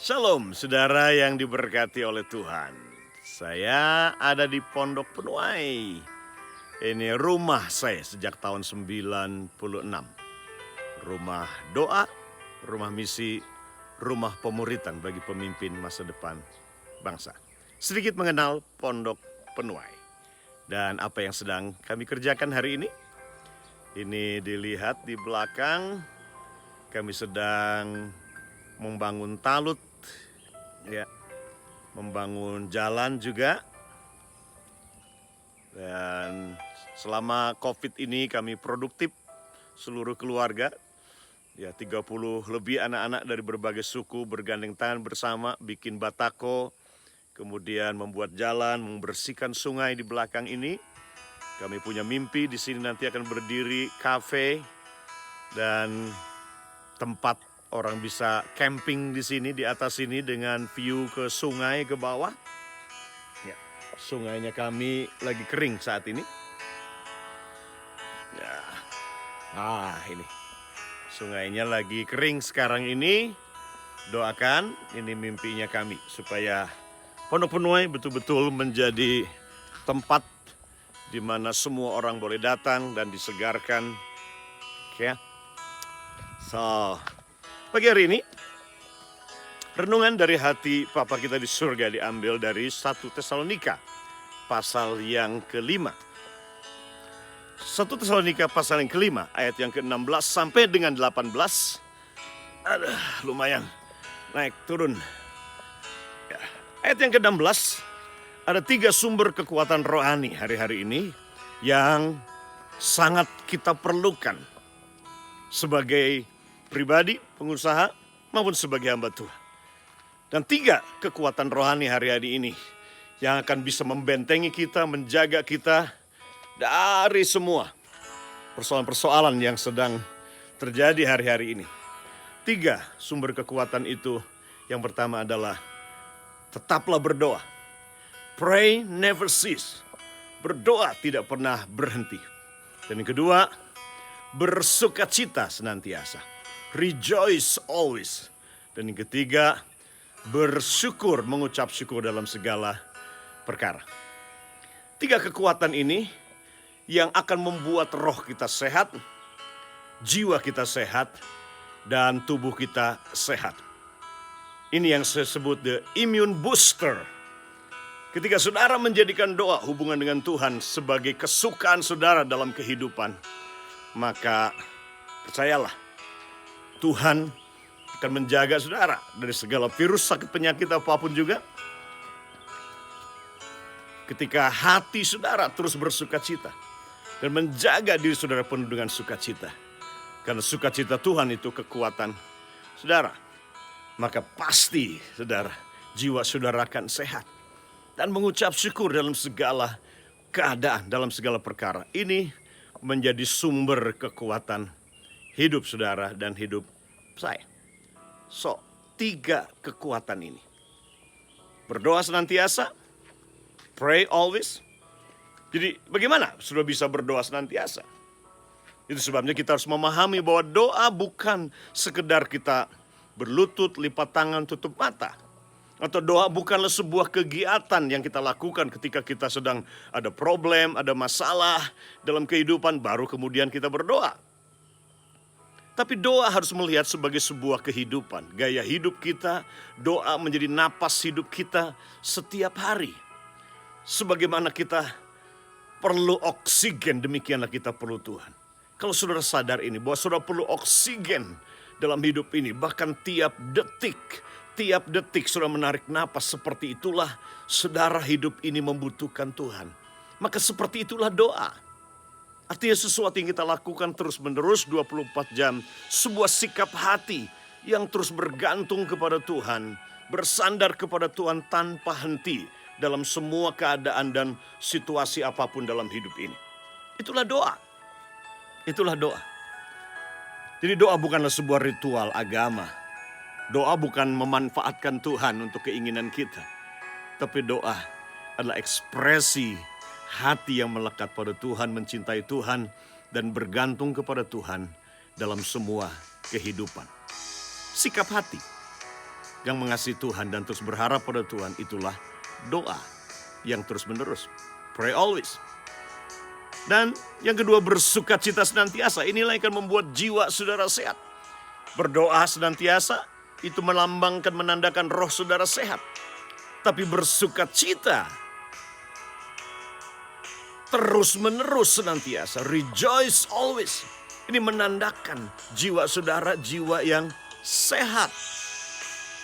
Shalom, saudara yang diberkati oleh Tuhan. Saya ada di Pondok Penuai. Ini rumah saya sejak tahun 96. Rumah doa, rumah misi, rumah pemuritan bagi pemimpin masa depan bangsa. Sedikit mengenal Pondok Penuai. Dan apa yang sedang kami kerjakan hari ini? Ini dilihat di belakang, kami sedang membangun talut, ya, membangun jalan juga. Dan selama COVID ini kami produktif seluruh keluarga. Ya, 30 lebih anak-anak dari berbagai suku bergandeng tangan bersama bikin batako, kemudian membuat jalan, membersihkan sungai di belakang ini. Kami punya mimpi di sini nanti akan berdiri kafe dan tempat orang bisa camping di sini, di atas sini dengan view ke sungai ke bawah. Ya, sungainya kami lagi kering saat ini. Ya, ini sungainya lagi kering sekarang ini. Doakan, ini mimpinya kami supaya Pondok Penuai betul-betul menjadi tempat di mana semua orang boleh datang dan disegarkan. Ya. So, pagi hari ini, renungan dari hati Papa kita di surga diambil dari 1 Tesalonika, pasal yang ke-5. 1 Tesalonika pasal yang ke-5, ayat yang ke-16 sampai dengan 18. Lumayan, naik turun. Ya. Ayat yang ke-16, ada 3 sumber kekuatan rohani hari-hari ini yang sangat kita perlukan sebagai pribadi, pengusaha, maupun sebagai hamba Tuhan. Dan 3 kekuatan rohani hari-hari ini yang akan bisa membentengi kita, menjaga kita dari semua persoalan-persoalan yang sedang terjadi hari-hari ini. 3 sumber kekuatan itu, yang pertama adalah tetaplah berdoa. Pray never cease. Berdoa tidak pernah berhenti. Dan yang kedua, bersukacita senantiasa. Rejoice always. Dan yang ketiga, bersyukur, mengucap syukur dalam segala perkara. 3 kekuatan ini yang akan membuat roh kita sehat, jiwa kita sehat, dan tubuh kita sehat. Ini yang saya sebut the immune booster. Ketika saudara menjadikan doa hubungan dengan Tuhan sebagai kesukaan saudara dalam kehidupan, maka percayalah, Tuhan akan menjaga saudara dari segala virus, sakit, penyakit apapun juga. Ketika hati saudara terus bersukacita dan menjaga diri saudara penuh dengan sukacita. Karena sukacita Tuhan itu kekuatan saudara. Maka pasti saudara, jiwa saudara akan sehat. Dan mengucap syukur dalam segala keadaan, dalam segala perkara. Ini menjadi sumber kekuatan hidup saudara dan hidup saya. So, 3 kekuatan ini. Berdoa senantiasa, pray always. Jadi bagaimana sudah bisa berdoa senantiasa? Itu sebabnya kita harus memahami bahwa doa bukan sekedar kita berlutut, lipat tangan, tutup mata. Atau doa bukanlah sebuah kegiatan yang kita lakukan ketika kita sedang ada problem, ada masalah dalam kehidupan, baru kemudian kita berdoa. Tapi doa harus melihat sebagai sebuah kehidupan, gaya hidup kita. Doa menjadi napas hidup kita setiap hari. Sebagaimana kita perlu oksigen, demikianlah kita perlu Tuhan. Kalau saudara sadar ini, bahwa saudara perlu oksigen dalam hidup ini, bahkan tiap detik saudara menarik napas, seperti itulah saudara hidup ini membutuhkan Tuhan. Maka seperti itulah doa. Artinya sesuatu yang kita lakukan terus menerus 24 jam. Sebuah sikap hati yang terus bergantung kepada Tuhan. Bersandar kepada Tuhan tanpa henti dalam semua keadaan dan situasi apapun dalam hidup ini. Itulah doa. Itulah doa. Jadi doa bukanlah sebuah ritual agama. Doa bukan memanfaatkan Tuhan untuk keinginan kita. Tapi doa adalah ekspresi hati yang melekat pada Tuhan, mencintai Tuhan, dan bergantung kepada Tuhan dalam semua kehidupan. Sikap hati. yang mengasihi Tuhan dan terus berharap pada Tuhan, itulah doa yang terus menerus. Pray always. Dan yang kedua, bersukacita senantiasa. Inilah yang akan membuat jiwa saudara sehat. Berdoa senantiasa itu melambangkan, menandakan roh saudara sehat. Tapi bersukacita terus menerus senantiasa. Rejoice always. Ini menandakan jiwa saudara, jiwa yang sehat.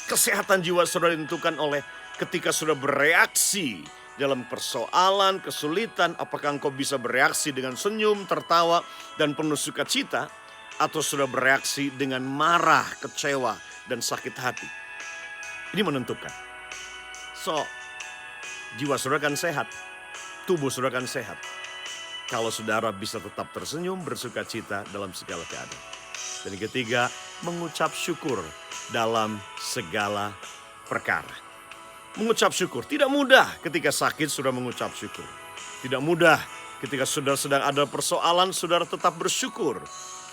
Kesehatan jiwa saudara ditentukan oleh ketika sudah bereaksi dalam persoalan, kesulitan, apakah engkau bisa bereaksi dengan senyum, tertawa, dan penuh sukacita, atau sudah bereaksi dengan marah, kecewa, dan sakit hati. Ini menentukan. So, jiwa saudara kan sehat, tubuh saudara kan sehat. Kalau saudara bisa tetap tersenyum, bersukacita dalam segala keadaan. Dan yang ketiga, mengucap syukur dalam segala perkara. Mengucap syukur. Tidak mudah ketika sakit sudah mengucap syukur. Tidak mudah ketika saudara sedang ada persoalan, saudara tetap bersyukur.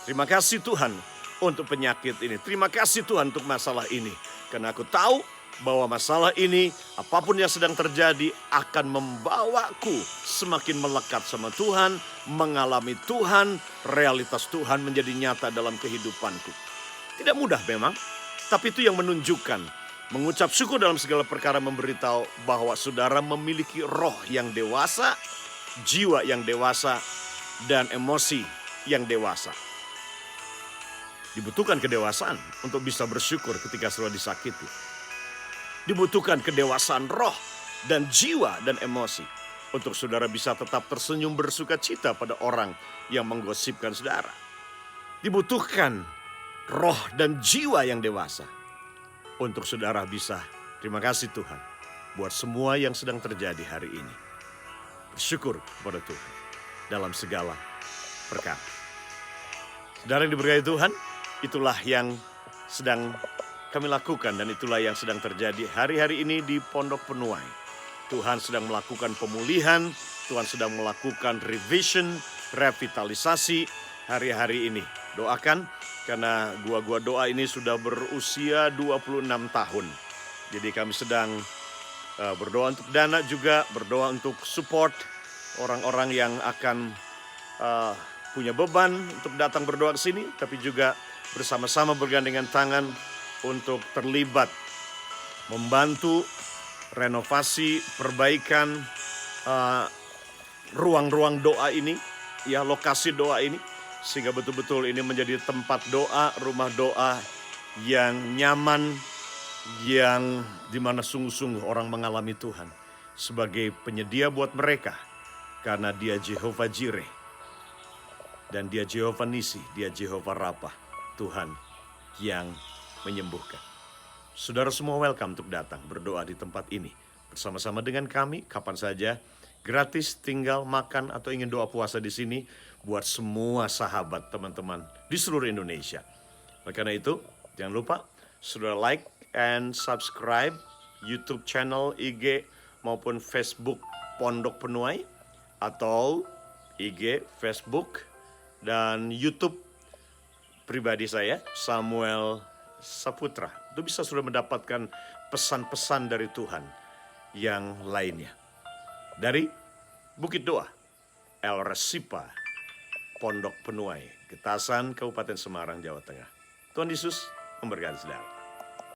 Terima kasih Tuhan untuk penyakit ini. Terima kasih Tuhan untuk masalah ini. Karena aku tahu bahwa masalah ini, apapun yang sedang terjadi, akan membawaku semakin melekat sama Tuhan, mengalami Tuhan, realitas Tuhan menjadi nyata dalam kehidupanku. Tidak mudah memang, tapi itu yang menunjukkan. Mengucap syukur dalam segala perkara memberitahu bahwa saudara memiliki roh yang dewasa, jiwa yang dewasa, dan emosi yang dewasa. Dibutuhkan kedewasaan untuk bisa bersyukur ketika saudara disakiti. Dibutuhkan kedewasaan roh dan jiwa dan emosi untuk saudara bisa tetap tersenyum bersukacita pada orang yang menggosipkan saudara. Dibutuhkan roh dan jiwa yang dewasa untuk saudara bisa, terima kasih Tuhan, buat semua yang sedang terjadi hari ini. Bersyukur kepada Tuhan dalam segala perkara. Saudara yang diberkati Tuhan, itulah yang sedang kami lakukan dan itulah yang sedang terjadi hari-hari ini di Pondok Penuai. Tuhan sedang melakukan pemulihan, Tuhan sedang melakukan revision, revitalisasi hari-hari ini. Doakan, karena gua doa ini sudah berusia 26 tahun. Jadi kami sedang berdoa untuk dana juga, berdoa untuk support orang-orang yang akan punya beban untuk datang berdoa ke sini, tapi juga bersama-sama bergandengan tangan untuk terlibat membantu renovasi, perbaikan ruang-ruang doa ini, ya lokasi doa ini, sehingga betul-betul ini menjadi tempat doa, rumah doa yang nyaman, yang dimana sungguh-sungguh orang mengalami Tuhan sebagai penyedia buat mereka, karena Dia Jehovah Jireh, dan Dia Jehovah Nisi, Dia Jehovah Rapha, Tuhan yang menyembuhkan. Saudara semua welcome untuk datang berdoa di tempat ini bersama-sama dengan kami kapan saja, gratis, tinggal makan atau ingin doa puasa di sini buat semua sahabat teman-teman di seluruh Indonesia. Oleh karena itu, jangan lupa saudara like and subscribe YouTube channel, IG maupun Facebook Pondok Penuai, atau IG, Facebook, dan YouTube pribadi saya, Samuel Saputra. Itu bisa sudah mendapatkan pesan-pesan dari Tuhan yang lainnya. Dari Bukit Doa, El Resipa, Pondok Penuai, Getasan, Kabupaten Semarang, Jawa Tengah. Tuhan Yesus memberkati saudara.